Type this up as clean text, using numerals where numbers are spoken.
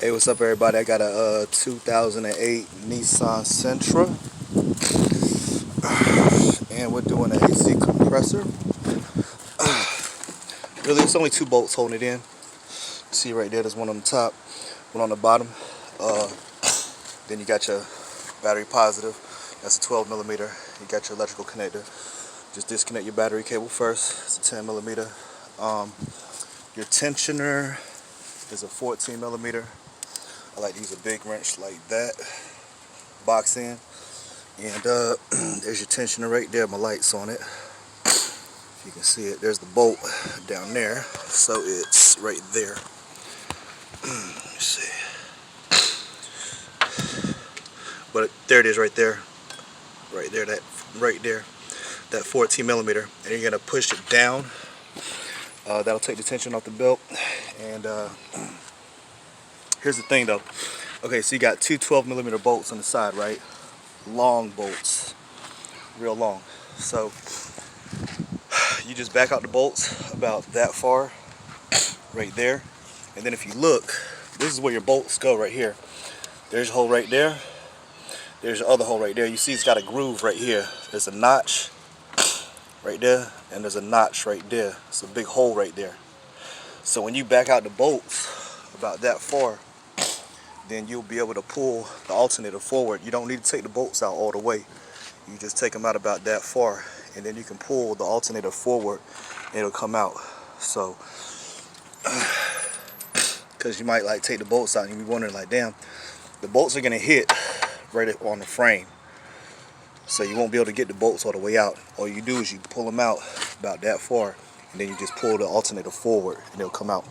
Hey, what's up, everybody? I got a 2008 Nissan Sentra, and we're doing an AC compressor. Really, it's only two bolts holding it in. See right there, there's one on the top, one on the bottom. Then you got your battery positive. That's a 12 millimeter. You got your electrical connector. Just disconnect your battery cable first. It's a 10 millimeter. Your tensioner is a 14 millimeter. I like to use a big wrench like that. Box in. And there's your tensioner right there. My light's on it. If you can see it, there's the bolt down there. So it's right there. Let me see. But there it is right there. Right there, that 14 millimeter. And you're gonna push it down. That'll take the tension off the belt. And here's the thing though. Okay, so you got two 12 millimeter bolts on the side, right? Long bolts, real long. So you just back out the bolts about that far, right there. And then if you look, this is where your bolts go right here. There's a hole right there. There's your other hole right there. You see it's got a groove right here. There's a notch right there, and there's a notch right there. It's a big hole right there. So when you back out the bolts about that far, then you'll be able to pull the alternator forward. You don't need to take the bolts out all the way. You just take them out about that far, and then you can pull the alternator forward and it'll come out. So because you might like take the bolts out and you'll be wondering like, damn, the bolts are gonna hit right on the frame, so you won't be able to get the bolts all the way out. All you do is you pull them out about that far, and then you just pull the alternator forward and it'll come out.